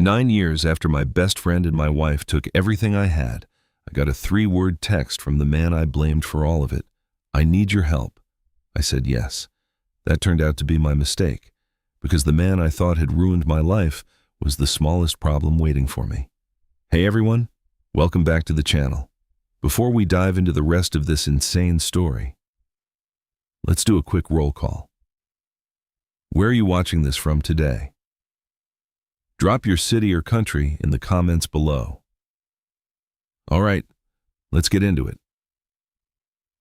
9 years after my best friend and my wife took everything I had, I got a 3-word text from the man I blamed for all of it. "I need your help." I said yes. That turned out to be my mistake, because the man I thought had ruined my life was the smallest problem waiting for me. Hey everyone, welcome back to the channel. Before we dive into the rest of this insane story, let's do a quick roll call. Where are you watching this from today? Drop your city or country in the comments below. All right, let's get into it.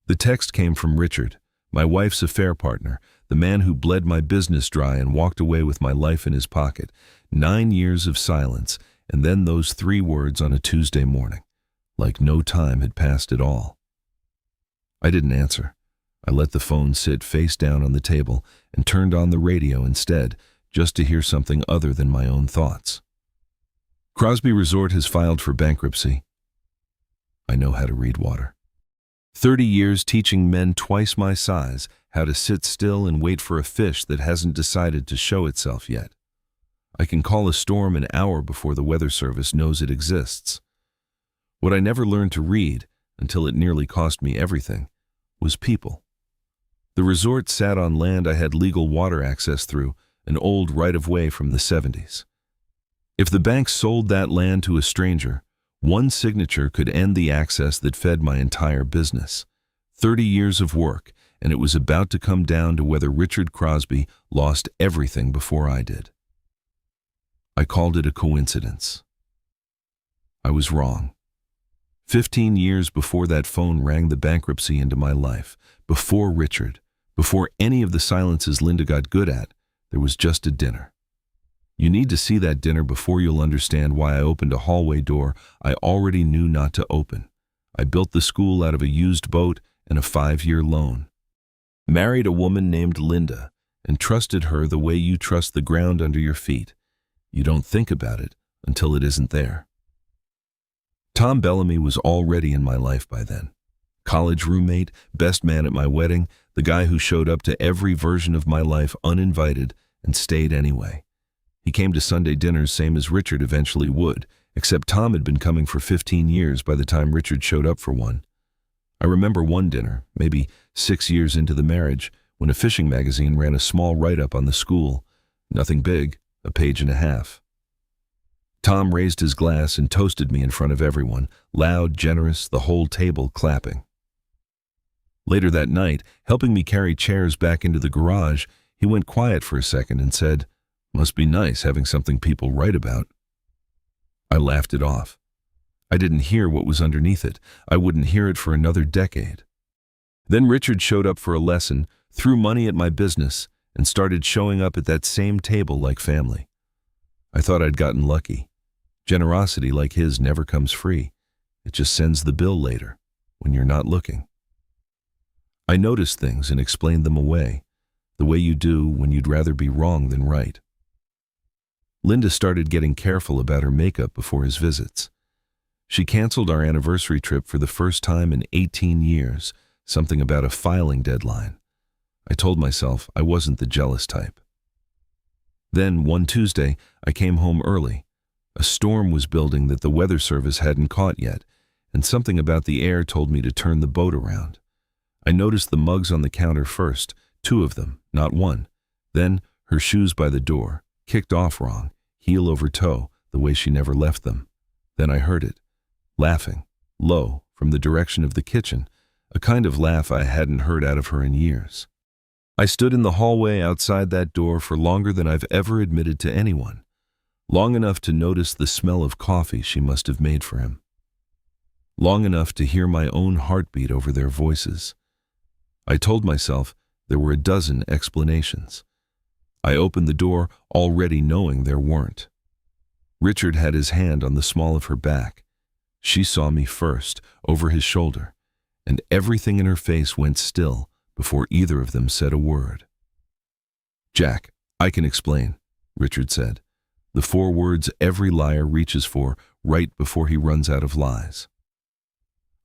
The text came from Richard, my wife's affair partner, the man who bled my business dry and walked away with my life in his pocket. 9 years of silence, and then those 3 words on a Tuesday morning, like no time had passed at all. I didn't answer. I let the phone sit face down on the table and turned on the radio instead, just to hear something other than my own thoughts. Crosby Resort has filed for bankruptcy. I know how to read water. 30 years teaching men twice my size how to sit still and wait for a fish that hasn't decided to show itself yet. I can call a storm an hour before the weather service knows it exists. What I never learned to read, until it nearly cost me everything, was people. The resort sat on land I had legal water access through, an old right-of-way from the 70s. If the bank sold that land to a stranger, one signature could end the access that fed my entire business. 30 years of work, and it was about to come down to whether Richard Crosby lost everything before I did. I called it a coincidence. I was wrong. 15 years before that phone rang the bankruptcy into my life, before Richard, before any of the silences Linda got good at, there was just a dinner. You need to see that dinner before you'll understand why I opened a hallway door I already knew not to open. I built the school out of a used boat and a 5-year loan. Married a woman named Linda and trusted her the way you trust the ground under your feet. You don't think about it until it isn't there. Tom Bellamy was already in my life by then. College roommate, best man at my wedding, the guy who showed up to every version of my life uninvited and stayed anyway. He came to Sunday dinners same as Richard eventually would, except Tom had been coming for 15 years by the time Richard showed up for one. I remember one dinner, maybe 6 years into the marriage, when a fishing magazine ran a small write-up on the school. Nothing big, a page and a half. Tom raised his glass and toasted me in front of everyone, loud, generous, the whole table clapping. Later that night, helping me carry chairs back into the garage, he went quiet for a second and said, "Must be nice having something people write about." I laughed it off. I didn't hear what was underneath it. I wouldn't hear it for another decade. Then Richard showed up for a lesson, threw money at my business, and started showing up at that same table like family. I thought I'd gotten lucky. Generosity like his never comes free. It just sends the bill later, when you're not looking. I noticed things and explained them away, the way you do when you'd rather be wrong than right. Linda started getting careful about her makeup before his visits. She canceled our anniversary trip for the first time in 18 years, something about a filing deadline. I told myself I wasn't the jealous type. Then, one Tuesday, I came home early. A storm was building that the weather service hadn't caught yet, and something about the air told me to turn the boat around. I noticed the mugs on the counter first, 2 of them, not one. Then, her shoes by the door, kicked off wrong, heel over toe, the way she never left them. Then I heard it, laughing, low, from the direction of the kitchen, a kind of laugh I hadn't heard out of her in years. I stood in the hallway outside that door for longer than I've ever admitted to anyone, long enough to notice the smell of coffee she must have made for him, long enough to hear my own heartbeat over their voices. I told myself there were a dozen explanations. I opened the door already knowing there weren't. Richard had his hand on the small of her back. She saw me first, over his shoulder, and everything in her face went still before either of them said a word. "Jack, I can explain," Richard said, the 4 words every liar reaches for right before he runs out of lies.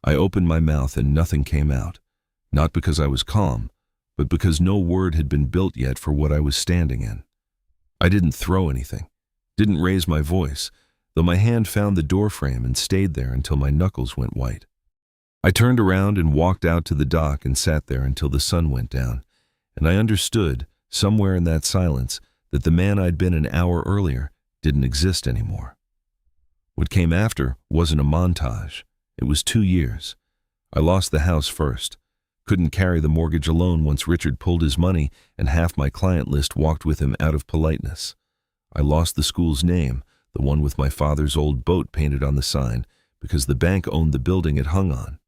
I opened my mouth and nothing came out, not because I was calm, but because no word had been built yet for what I was standing in. I didn't throw anything. Didn't raise my voice, though my hand found the door frame and stayed there until my knuckles went white. I turned around and walked out to the dock and sat there until the sun went down, and I understood, somewhere in that silence, that the man I'd been an hour earlier didn't exist anymore. What came after wasn't a montage. It was 2 years. I lost the house first. Couldn't carry the mortgage alone once Richard pulled his money and half my client list walked with him out of politeness. I lost the school's name, the one with my father's old boat painted on the sign, because the bank owned the building it hung on.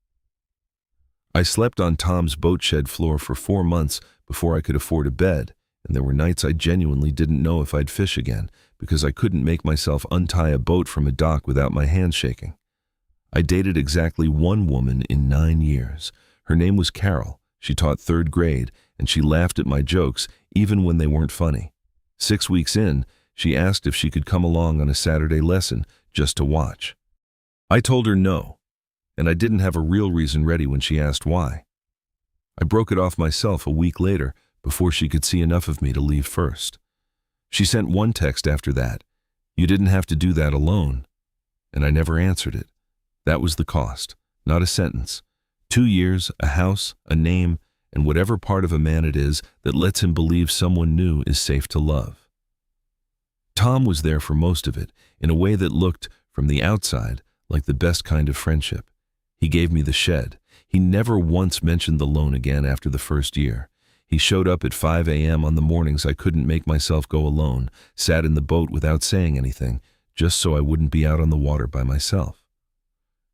I slept on Tom's boat shed floor for 4 months before I could afford a bed, and there were nights I genuinely didn't know if I'd fish again, because I couldn't make myself untie a boat from a dock without my hands shaking. I dated exactly one woman in 9 years. Her name was Carol. She taught 3rd grade, and she laughed at my jokes even when they weren't funny. 6 weeks in, she asked if she could come along on a Saturday lesson just to watch. I told her no, and I didn't have a real reason ready when she asked why. I broke it off myself a week later before she could see enough of me to leave first. She sent one text after that. "You didn't have to do that alone." And I never answered it. That was the cost, not a sentence. 2 years, a house, a name, and whatever part of a man it is that lets him believe someone new is safe to love. Tom was there for most of it, in a way that looked, from the outside, like the best kind of friendship. He gave me the shed. He never once mentioned the loan again after the first year. He showed up at 5 a.m. on the mornings I couldn't make myself go alone, sat in the boat without saying anything, just so I wouldn't be out on the water by myself.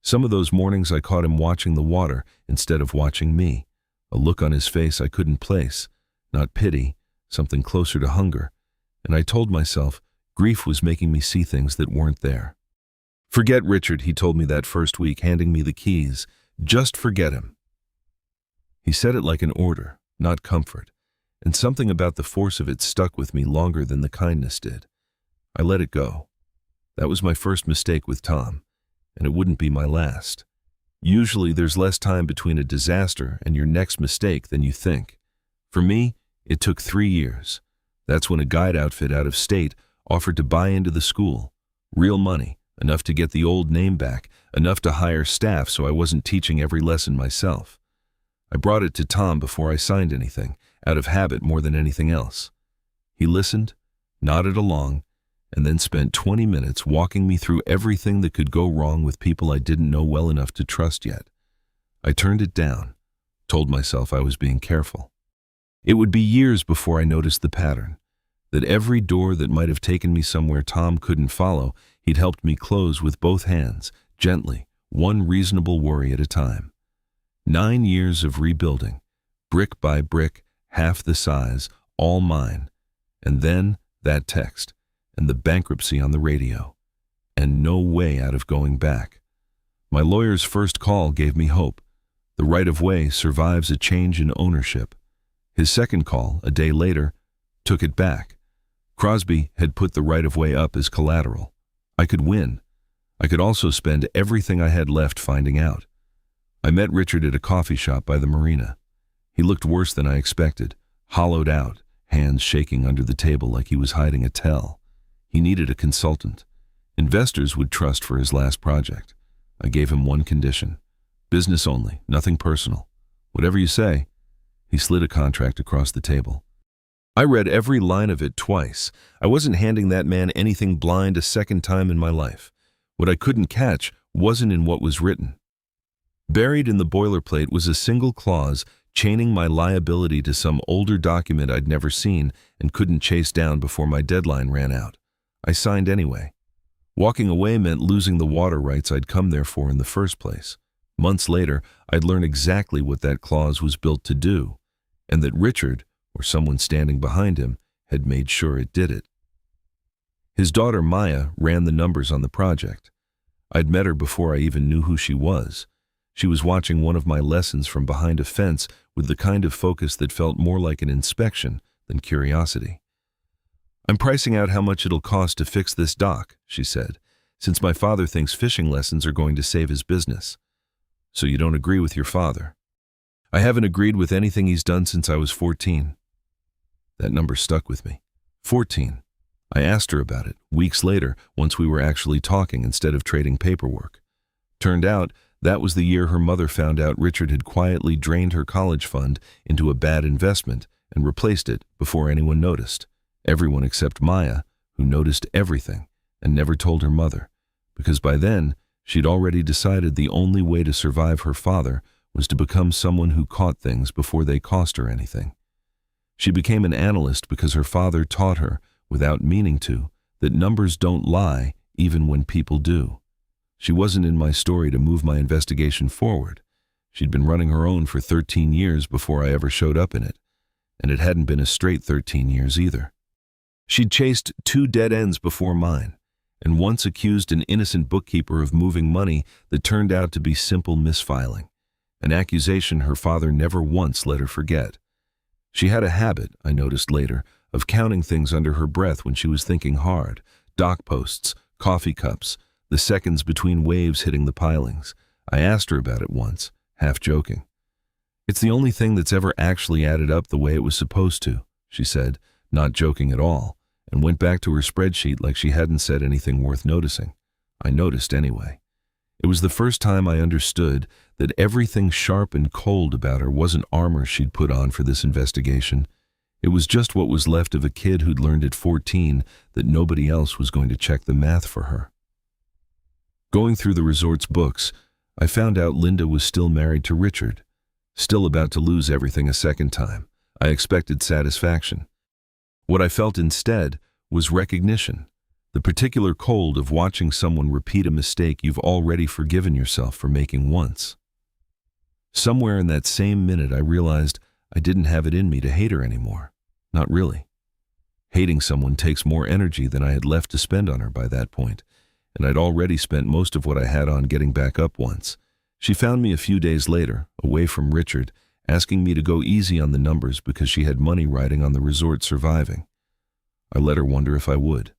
Some of those mornings I caught him watching the water instead of watching me, a look on his face I couldn't place, not pity, something closer to hunger, and I told myself grief was making me see things that weren't there. "Forget Richard," he told me that first week, handing me the keys. "Just forget him." He said it like an order, not comfort, and something about the force of it stuck with me longer than the kindness did. I let it go. That was my first mistake with Tom, and it wouldn't be my last. Usually there's less time between a disaster and your next mistake than you think. For me, it took 3 years. That's when a guide outfit out of state offered to buy into the school. Real money, enough to get the old name back, enough to hire staff so I wasn't teaching every lesson myself. I brought it to Tom before I signed anything, out of habit more than anything else. He listened, nodded along, and then spent 20 minutes walking me through everything that could go wrong with people I didn't know well enough to trust yet. I turned it down, told myself I was being careful. It would be years before I noticed the pattern, that every door that might have taken me somewhere Tom couldn't follow, he'd helped me close with both hands, gently, one reasonable worry at a time. 9 years of rebuilding, brick by brick, half the size, all mine. And then that text, and the bankruptcy on the radio, and no way out of going back. My lawyer's first call gave me hope. The right-of-way survives a change in ownership. His second call, a day later, took it back. Crosby had put the right-of-way up as collateral. I could win. I could also spend everything I had left finding out. I met Richard at a coffee shop by the marina. He looked worse than I expected, hollowed out, hands shaking under the table like he was hiding a tell. He needed a consultant. Investors would trust for his last project. I gave him one condition. Business only, nothing personal. Whatever you say. He slid a contract across the table. I read every line of it twice. I wasn't handing that man anything blind a second time in my life. What I couldn't catch wasn't in what was written. Buried in the boilerplate was a single clause chaining my liability to some older document I'd never seen and couldn't chase down before my deadline ran out. I signed anyway. Walking away meant losing the water rights I'd come there for in the first place. Months later, I'd learn exactly what that clause was built to do, and that Richard, or someone standing behind him, had made sure it did it. His daughter Maya ran the numbers on the project. I'd met her before I even knew who she was. She was watching one of my lessons from behind a fence with the kind of focus that felt more like an inspection than curiosity. "I'm pricing out how much it'll cost to fix this dock," she said, "since my father thinks fishing lessons are going to save his business." "So you don't agree with your father?" "I haven't agreed with anything he's done since I was 14. That number stuck with me. 14. I asked her about it, weeks later, once we were actually talking instead of trading paperwork. Turned out, that was the year her mother found out Richard had quietly drained her college fund into a bad investment and replaced it before anyone noticed. Everyone except Maya, who noticed everything and never told her mother, because by then, she'd already decided the only way to survive her father was to become someone who caught things before they cost her anything. She became an analyst because her father taught her, without meaning to, that numbers don't lie even when people do. She wasn't in my story to move my investigation forward. She'd been running her own for 13 years before I ever showed up in it, and it hadn't been a straight 13 years either. She'd chased 2 dead ends before mine, and once accused an innocent bookkeeper of moving money that turned out to be simple misfiling, an accusation her father never once let her forget. She had a habit, I noticed later, of counting things under her breath when she was thinking hard: dock posts, coffee cups, the seconds between waves hitting the pilings. I asked her about it once, half joking. "It's the only thing that's ever actually added up the way it was supposed to," she said, not joking at all, and went back to her spreadsheet like she hadn't said anything worth noticing. I noticed anyway. It was the first time I understood that everything sharp and cold about her wasn't armor she'd put on for this investigation. It was just what was left of a kid who'd learned at 14 that nobody else was going to check the math for her. Going through the resort's books, I found out Linda was still married to Richard, still about to lose everything a second time. I expected satisfaction. What I felt instead was recognition, the particular cold of watching someone repeat a mistake you've already forgiven yourself for making once. Somewhere in that same minute I realized I didn't have it in me to hate her anymore. Not really. Hating someone takes more energy than I had left to spend on her by that point, and I'd already spent most of what I had on getting back up once. She found me a few days later, away from Richard, asking me to go easy on the numbers because she had money riding on the resort surviving. I let her wonder if I would.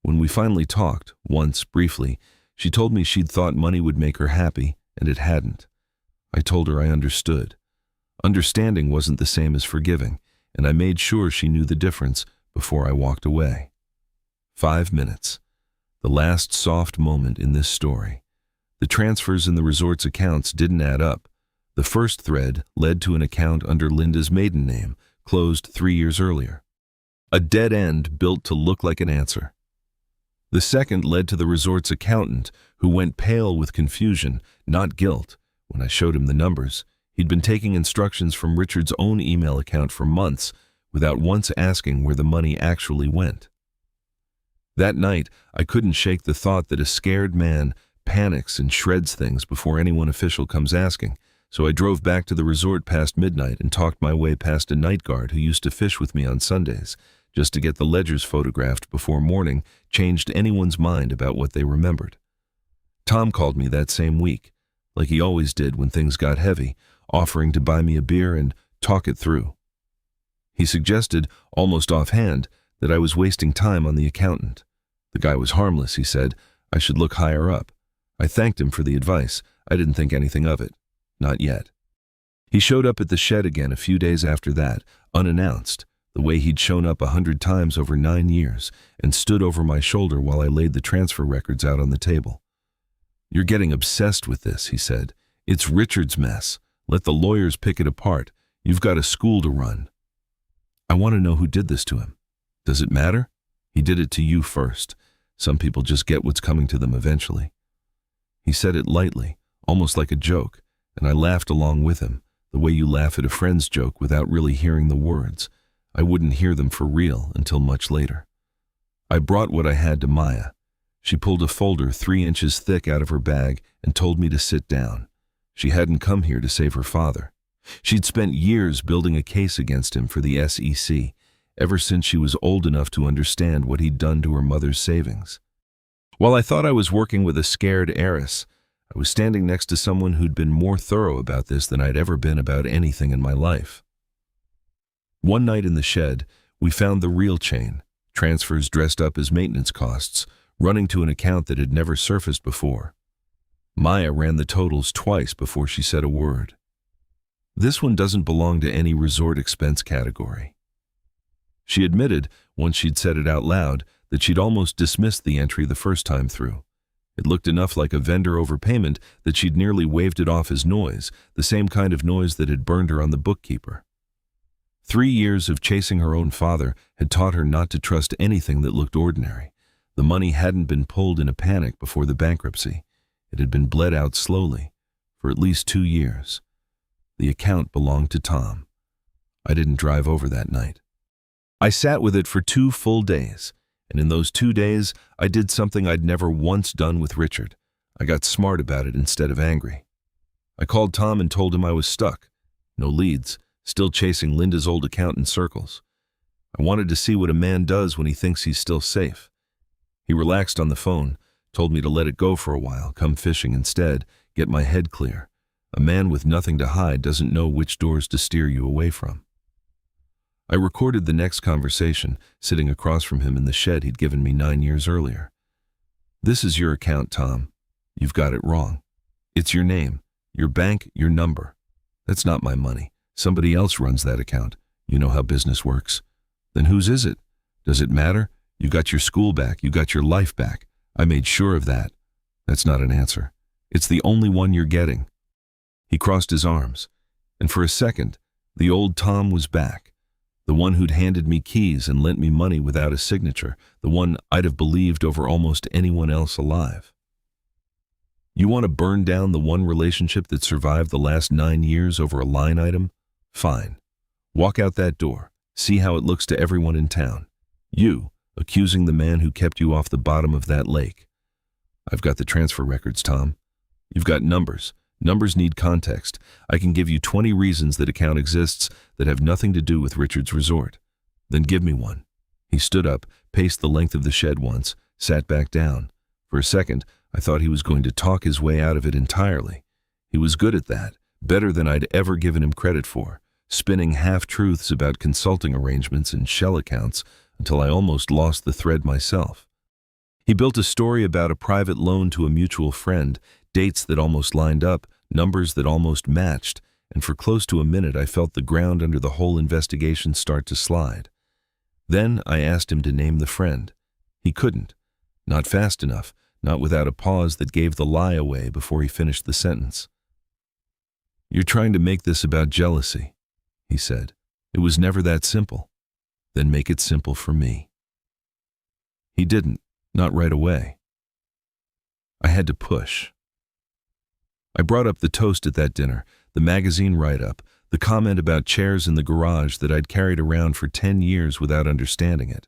When we finally talked, once, briefly, she told me she'd thought money would make her happy, and it hadn't. I told her I understood. Understanding wasn't the same as forgiving, and I made sure she knew the difference before I walked away. 5 minutes. The last soft moment in this story. The transfers in the resort's accounts didn't add up. The first thread led to an account under Linda's maiden name, closed 3 years earlier. A dead end built to look like an answer. The second led to the resort's accountant, who went pale with confusion, not guilt, when I showed him the numbers. He'd been taking instructions from Richard's own email account for months without once asking where the money actually went. That night, I couldn't shake the thought that a scared man panics and shreds things before anyone official comes asking, so I drove back to the resort past midnight and talked my way past a night guard who used to fish with me on Sundays, just to get the ledgers photographed before morning changed anyone's mind about what they remembered. Tom called me that same week, like he always did when things got heavy, offering to buy me a beer and talk it through. He suggested, almost offhand, that I was wasting time on the accountant. The guy was harmless, he said. I should look higher up. I thanked him for the advice. I didn't think anything of it. Not yet. He showed up at the shed again a few days after that, unannounced, the way he'd shown up 100 times over 9 years, and stood over my shoulder while I laid the transfer records out on the table. "You're getting obsessed with this," he said. "It's Richard's mess. Let the lawyers pick it apart. You've got a school to run." "I want to know who did this to him." "Does it matter? He did it to you first. Some people just get what's coming to them eventually." He said it lightly, almost like a joke, and I laughed along with him, the way you laugh at a friend's joke without really hearing the words. I wouldn't hear them for real until much later. I brought what I had to Maya. She pulled a folder 3 inches thick out of her bag and told me to sit down. She hadn't come here to save her father. She'd spent years building a case against him for the SEC, ever since she was old enough to understand what he'd done to her mother's savings. While I thought I was working with a scared heiress, I was standing next to someone who'd been more thorough about this than I'd ever been about anything in my life. One night in the shed, we found the real chain, transfers dressed up as maintenance costs, running to an account that had never surfaced before. Maya ran the totals twice before she said a word. "This one doesn't belong to any resort expense category." She admitted, once she'd said it out loud, that she'd almost dismissed the entry the first time through. It looked enough like a vendor overpayment that she'd nearly waved it off as noise, the same kind of noise that had burned her on the bookkeeper. 3 years of chasing her own father had taught her not to trust anything that looked ordinary. The money hadn't been pulled in a panic before the bankruptcy. It had been bled out slowly, for at least 2 years. The account belonged to Tom. I didn't drive over that night. I sat with it for 2 full days, and in those 2 days, I did something I'd never once done with Richard. I got smart about it instead of angry. I called Tom and told him I was stuck. No leads, still chasing Linda's old account in circles. I wanted to see what a man does when he thinks he's still safe. He relaxed on the phone, told me to let it go for a while, come fishing instead, get my head clear. A man with nothing to hide doesn't know which doors to steer you away from. I recorded the next conversation, sitting across from him in the shed he'd given me 9 years earlier. "This is your account, Tom. You've got it wrong. It's your name, your bank, your number. That's not my money. Somebody else runs that account. You know how business works. Then whose is it? Does it matter? You got your school back. You got your life back. I made sure of that. That's not an answer. It's the only one you're getting." He crossed his arms, and for a second, the old Tom was back. The one who'd handed me keys and lent me money without a signature, the one I'd have believed over almost anyone else alive. You want to burn down the one relationship that survived the last 9 years over a line item? Fine. Walk out that door. See how it looks to everyone in town. You, accusing the man who kept you off the bottom of that lake. I've got the transfer records, Tom. You've got numbers. Numbers need context. I can give you 20 reasons that account exists that have nothing to do with Richard's resort. Then give me one. He stood up, paced the length of the shed once, sat back down. For a second, I thought he was going to talk his way out of it entirely. He was good at that, better than I'd ever given him credit for, spinning half-truths about consulting arrangements and shell accounts until I almost lost the thread myself. He built a story about a private loan to a mutual friend, dates that almost lined up, numbers that almost matched, and for close to a minute I felt the ground under the whole investigation start to slide. Then I asked him to name the friend. He couldn't. Not fast enough, not without a pause that gave the lie away before he finished the sentence. "You're trying to make this about jealousy," he said. "It was never that simple. Then make it simple for me." He didn't, not right away. I had to push. I brought up the toast at that dinner, the magazine write-up, the comment about chairs in the garage that I'd carried around for 10 years without understanding it.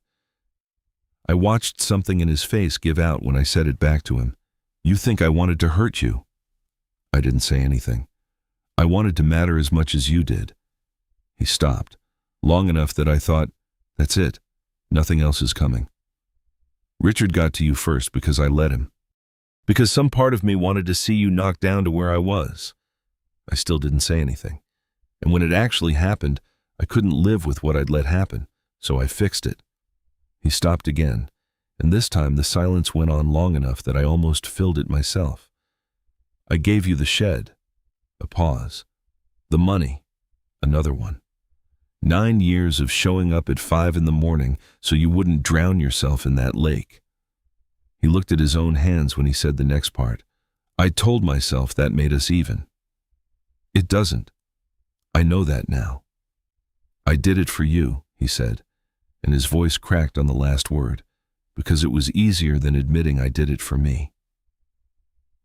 I watched something in his face give out when I said it back to him. "You think I wanted to hurt you?" I didn't say anything. "I wanted to matter as much as you did." He stopped, long enough that I thought, that's it, nothing else is coming. "Richard got to you first because I let him. Because some part of me wanted to see you knocked down to where I was." I still didn't say anything. And when it actually happened, I couldn't live with what I'd let happen, so I fixed it. He stopped again, and this time the silence went on long enough that I almost filled it myself. "I gave you the shed." A pause. "The money." Another one. 9 years of showing up at 5 in the morning so you wouldn't drown yourself in that lake. He looked at his own hands when he said the next part. "I told myself that made us even. It doesn't. I know that now. I did it for you," he said, and his voice cracked on the last word, "because it was easier than admitting I did it for me."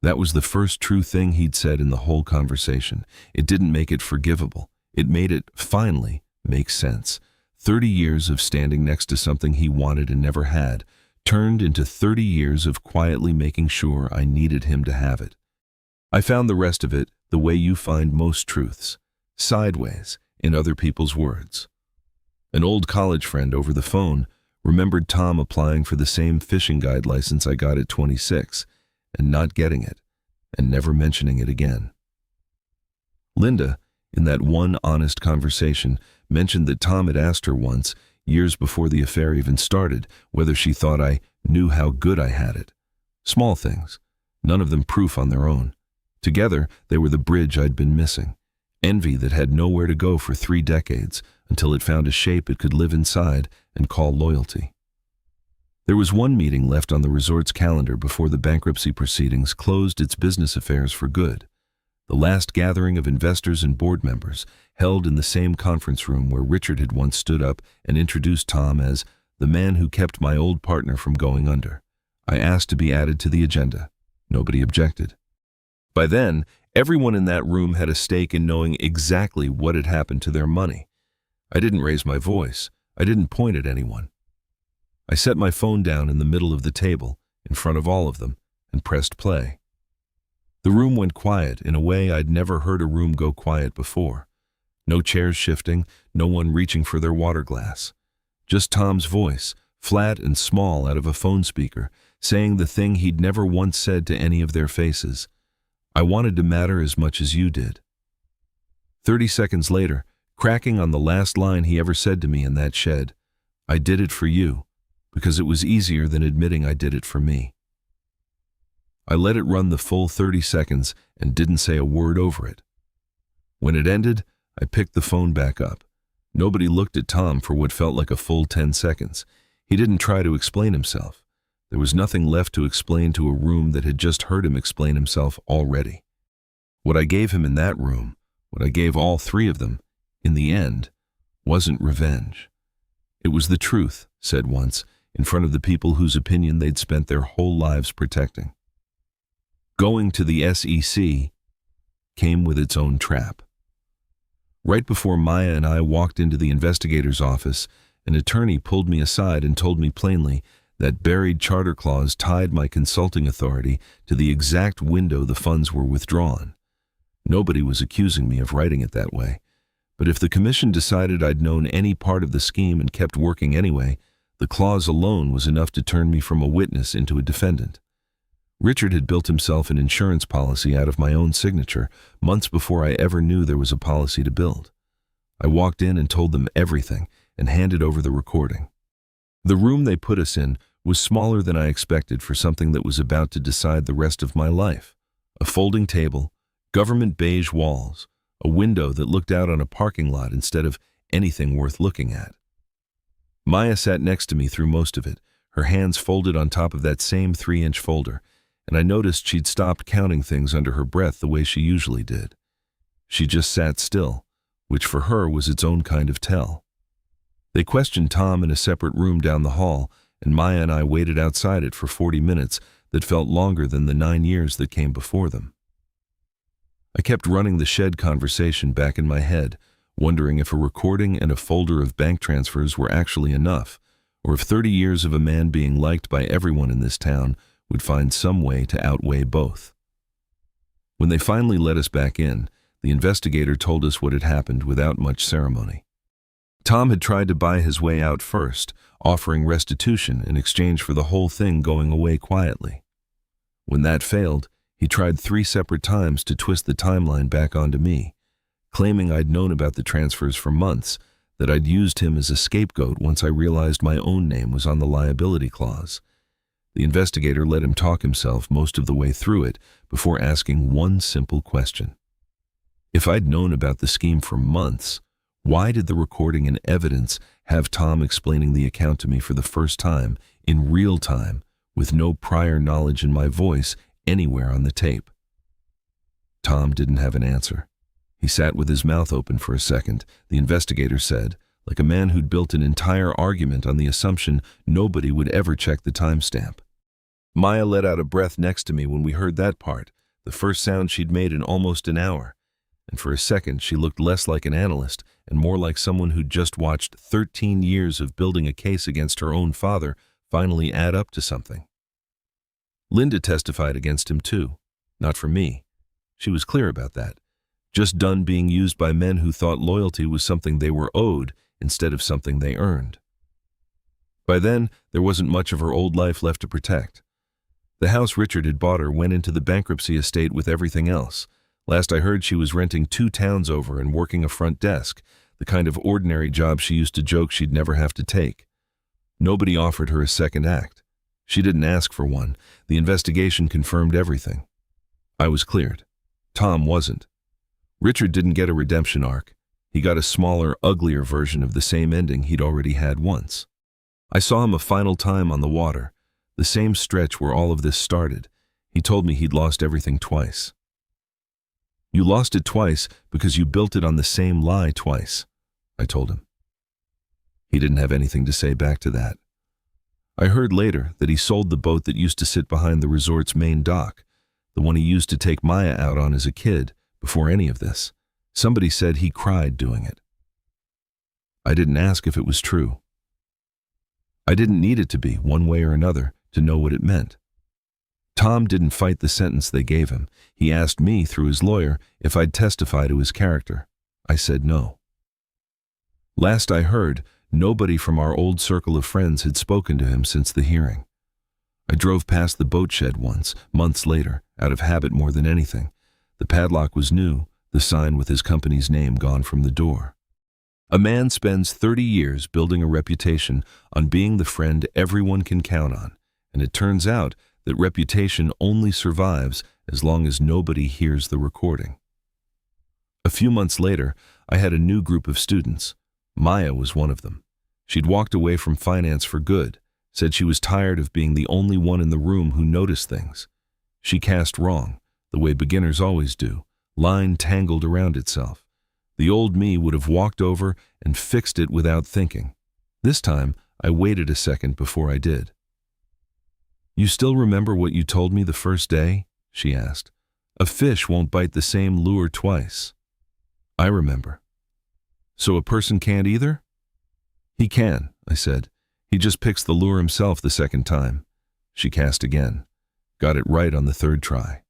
That was the first true thing he'd said in the whole conversation. It didn't make it forgivable. It made it, finally, make sense. 30 years of standing next to something he wanted and never had, turned into 30 years of quietly making sure I needed him to have it. I found the rest of it the way you find most truths, sideways, in other people's words. An old college friend over the phone remembered Tom applying for the same fishing guide license I got at 26, and not getting it, and never mentioning it again. Linda, in that one honest conversation, mentioned that Tom had asked her once, years before the affair even started, whether she thought I knew how good I had it. Small things, none of them proof on their own. Together, they were the bridge I'd been missing. Envy that had nowhere to go for 3 decades, until it found a shape it could live inside and call loyalty. There was one meeting left on the resort's calendar before the bankruptcy proceedings closed its business affairs for good. The last gathering of investors and board members, held in the same conference room where Richard had once stood up and introduced Tom as the man who kept my old partner from going under. I asked to be added to the agenda. Nobody objected. By then, everyone in that room had a stake in knowing exactly what had happened to their money. I didn't raise my voice. I didn't point at anyone. I set my phone down in the middle of the table, in front of all of them, and pressed play. The room went quiet in a way I'd never heard a room go quiet before. No chairs shifting, no one reaching for their water glass. Just Tom's voice, flat and small out of a phone speaker, saying the thing he'd never once said to any of their faces. I wanted to matter as much as you did. 30 seconds later, cracking on the last line he ever said to me in that shed, I did it for you, because it was easier than admitting I did it for me. I let it run the full 30 seconds and didn't say a word over it. When it ended, I picked the phone back up. Nobody looked at Tom for what felt like a full 10 seconds. He didn't try to explain himself. There was nothing left to explain to a room that had just heard him explain himself already. What I gave him in that room, what I gave all three of them, in the end, wasn't revenge. It was the truth, said once, in front of the people whose opinion they'd spent their whole lives protecting. Going to the SEC came with its own trap. Right before Maya and I walked into the investigator's office, an attorney pulled me aside and told me plainly that buried charter clause tied my consulting authority to the exact window the funds were withdrawn. Nobody was accusing me of writing it that way, but if the commission decided I'd known any part of the scheme and kept working anyway, the clause alone was enough to turn me from a witness into a defendant. Richard had built himself an insurance policy out of my own signature months before I ever knew there was a policy to build. I walked in and told them everything and handed over the recording. The room they put us in was smaller than I expected for something that was about to decide the rest of my life. A folding table, government beige walls, a window that looked out on a parking lot instead of anything worth looking at. Maya sat next to me through most of it, her hands folded on top of that same 3-inch folder, and I noticed she'd stopped counting things under her breath the way she usually did. She just sat still, which for her was its own kind of tell. They questioned Tom in a separate room down the hall, and Maya and I waited outside it for 40 minutes that felt longer than the 9 years that came before them. I kept running the shed conversation back in my head, wondering if a recording and a folder of bank transfers were actually enough, or if 30 years of a man being liked by everyone in this town would find some way to outweigh both. When they finally let us back in, the investigator told us what had happened without much ceremony. Tom had tried to buy his way out first, offering restitution in exchange for the whole thing going away quietly. When that failed, he tried 3 separate times to twist the timeline back onto me, claiming I'd known about the transfers for months, that I'd used him as a scapegoat once I realized my own name was on the liability clause. The investigator let him talk himself most of the way through it before asking one simple question. If I'd known about the scheme for months, why did the recording and evidence have Tom explaining the account to me for the first time, in real time, with no prior knowledge in my voice anywhere on the tape? Tom didn't have an answer. He sat with his mouth open for a second, the investigator said, like a man who'd built an entire argument on the assumption nobody would ever check the timestamp. Maya let out a breath next to me when we heard that part, the first sound she'd made in almost an hour, and for a second she looked less like an analyst and more like someone who'd just watched 13 years of building a case against her own father finally add up to something. Linda testified against him too, not for me. She was clear about that, just done being used by men who thought loyalty was something they were owed instead of something they earned. By then, there wasn't much of her old life left to protect. The house Richard had bought her went into the bankruptcy estate with everything else. Last I heard, she was renting 2 towns over and working a front desk, the kind of ordinary job she used to joke she'd never have to take. Nobody offered her a second act. She didn't ask for one. The investigation confirmed everything. I was cleared. Tom wasn't. Richard didn't get a redemption arc. He got a smaller, uglier version of the same ending he'd already had once. I saw him a final time on the water, the same stretch where all of this started. He told me he'd lost everything twice. You lost it twice because you built it on the same lie twice, I told him. He didn't have anything to say back to that. I heard later that he sold the boat that used to sit behind the resort's main dock, the one he used to take Maya out on as a kid, before any of this. Somebody said he cried doing it. I didn't ask if it was true. I didn't need it to be, one way or another, to know what it meant. Tom didn't fight the sentence they gave him. He asked me, through his lawyer, if I'd testify to his character. I said no. Last I heard, nobody from our old circle of friends had spoken to him since the hearing. I drove past the boat shed once, months later, out of habit more than anything. The padlock was new, the sign with his company's name gone from the door. A man spends 30 years building a reputation on being the friend everyone can count on, and it turns out that reputation only survives as long as nobody hears the recording. A few months later, I had a new group of students. Maya was one of them. She'd walked away from finance for good, said she was tired of being the only one in the room who noticed things. She cast wrong, the way beginners always do, line tangled around itself. The old me would have walked over and fixed it without thinking. This time, I waited a second before I did. "You still remember what you told me the first day?" she asked. "A fish won't bite the same lure twice." "I remember." "So a person can't either?" "He can," I said. "He just picks the lure himself the second time." She cast again. Got it right on the third try.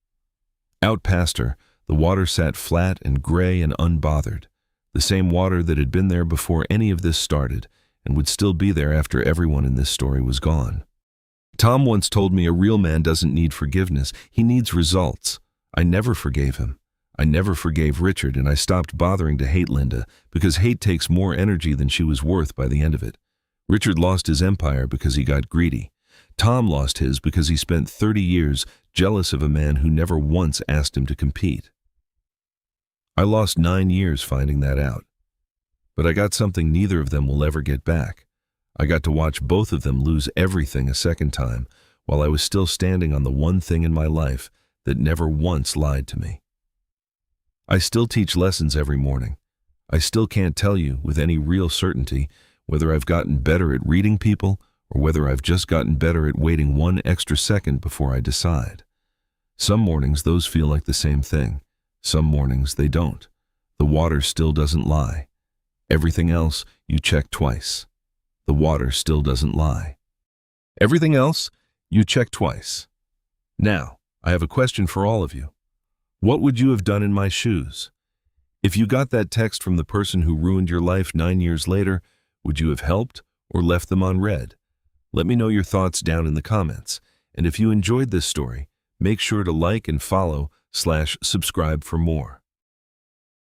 Out past her, the water sat flat and gray and unbothered, the same water that had been there before any of this started and would still be there after everyone in this story was gone. Tom once told me a real man doesn't need forgiveness, he needs results. I never forgave him. I never forgave Richard, and I stopped bothering to hate Linda because hate takes more energy than she was worth by the end of it. Richard lost his empire because he got greedy. Tom lost his because he spent 30 years jealous of a man who never once asked him to compete. I lost 9 years finding that out. But I got something neither of them will ever get back. I got to watch both of them lose everything a second time while I was still standing on the one thing in my life that never once lied to me. I still teach lessons every morning. I still can't tell you with any real certainty whether I've gotten better at reading people or whether I've just gotten better at waiting one extra second before I decide. Some mornings those feel like the same thing. Some mornings they don't. The water still doesn't lie. Everything else you check twice. The water still doesn't lie. Everything else you check twice. Now, I have a question for all of you. What would you have done in my shoes? If you got that text from the person who ruined your life 9 years later, would you have helped or left them on red? Let me know your thoughts down in the comments. And if you enjoyed this story, make sure to like and follow/subscribe for more.